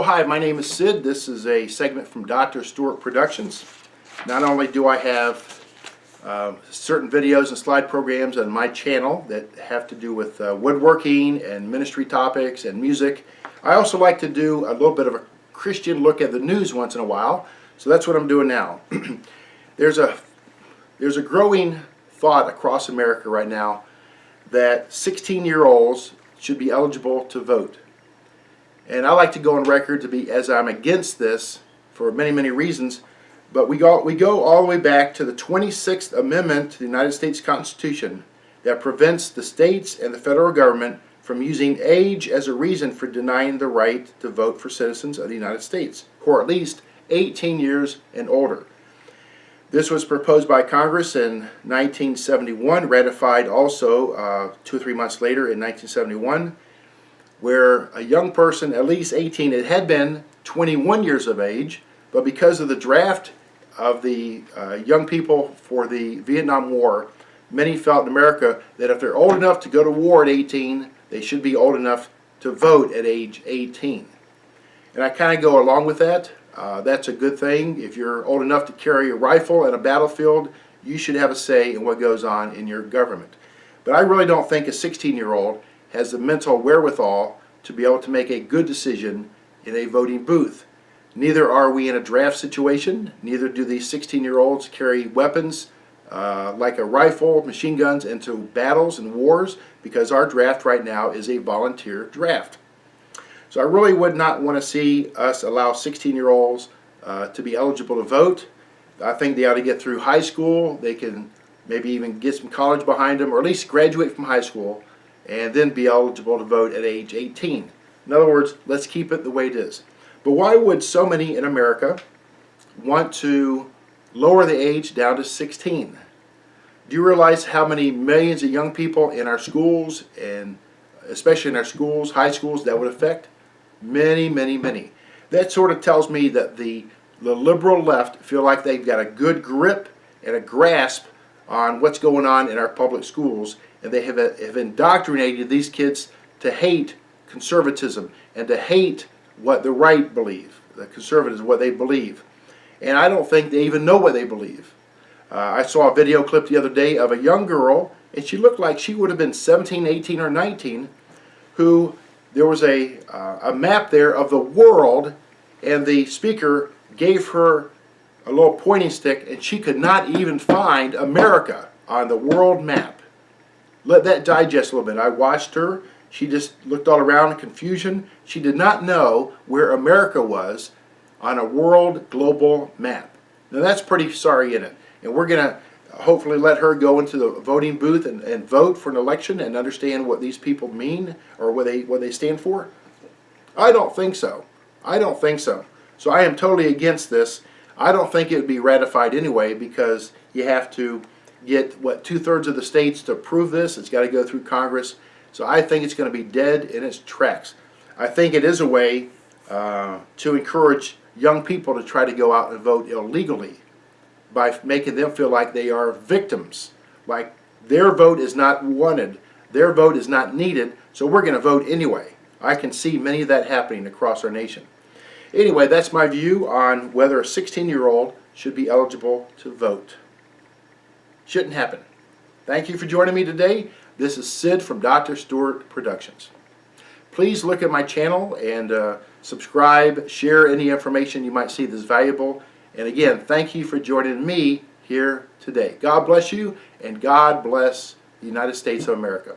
Hi, my name is Sid. This is a segment from Dr. Stewart Productions. Not only do I have certain videos and slide programs on my channel that have to do with woodworking and ministry topics and music, I also like to do a little bit of a Christian look at the news once in a while. So that's what I'm doing now. There's a growing thought across America right now that 16-year-olds should be eligible to vote. And I like to go on record to be, as I'm against this for many, many reasons, but we go all the way back to the 26th Amendment to the United States Constitution that prevents the states and the federal government from using age as a reason for denying the right to vote for citizens of the United States, who are at least 18 years and older. This was proposed by Congress in 1971, ratified also 2 or 3 months later in 1971, where a young person, at least 18, it had been 21 years of age, but because of the draft of the young people for the Vietnam War, many felt in America that if they're old enough to go to war at 18, they should be old enough to vote at age 18. And I kind of go along with that. That's a good thing. If you're old enough to carry a rifle at a battlefield, you should have a say in what goes on in your government. But I really don't think a 16-year-old has the mental wherewithal to be able to make a good decision in a voting booth. Neither are we in a draft situation. Neither do these 16-year-olds carry weapons like a rifle, machine guns into battles and wars, because our draft right now is a volunteer draft. So I really would not want to see us allow 16-year-olds to be eligible to vote. I think they ought to get through high school. They can maybe even get some college behind them, or at least graduate from high school, and then be eligible to vote at age 18. In other words, let's keep it the way it is. But why would so many in America want to lower the age down to 16? Do you realize how many millions of young people in our schools, and especially in our schools, high schools, that would affect? Many, many, many. That sort of tells me that the liberal left feel like they've got a good grip and a grasp on what's going on in our public schools, and they have indoctrinated these kids to hate conservatism and to hate what the right believe, the conservatives, what they believe. And I don't think they even know what they believe. I saw a video clip the other day of a young girl, and she looked like she would have been 17, 18, or 19, who there was a map there of the world, and the speaker gave her a little pointing stick, and she could not even find America on the world map. Let that digest a little bit. I watched her. She just looked all around in confusion. She did not know where America was on a world global map. Now that's pretty sorry in it. And we're going to hopefully let her go into the voting booth and vote for an election and understand what these people mean or what they stand for. I don't think so. I don't think so. So I am totally against this. I don't think it would be ratified anyway, because you have to get, what, 2/3 of the states to approve this. It's got to go through Congress. So I think it's going to be dead in its tracks. I think it is a way to encourage young people to try to go out and vote illegally by making them feel like they are victims, like their vote is not wanted, their vote is not needed, so we're going to vote anyway. I can see many of that happening across our nation. Anyway, that's my view on whether a 16-year-old should be eligible to vote. Shouldn't happen. Thank you for joining me today. This is Sid from Dr. Stewart Productions. Please look at my channel and subscribe, share any information you might see that's valuable. And again, thank you for joining me here today. God bless you, and God bless the United States of America.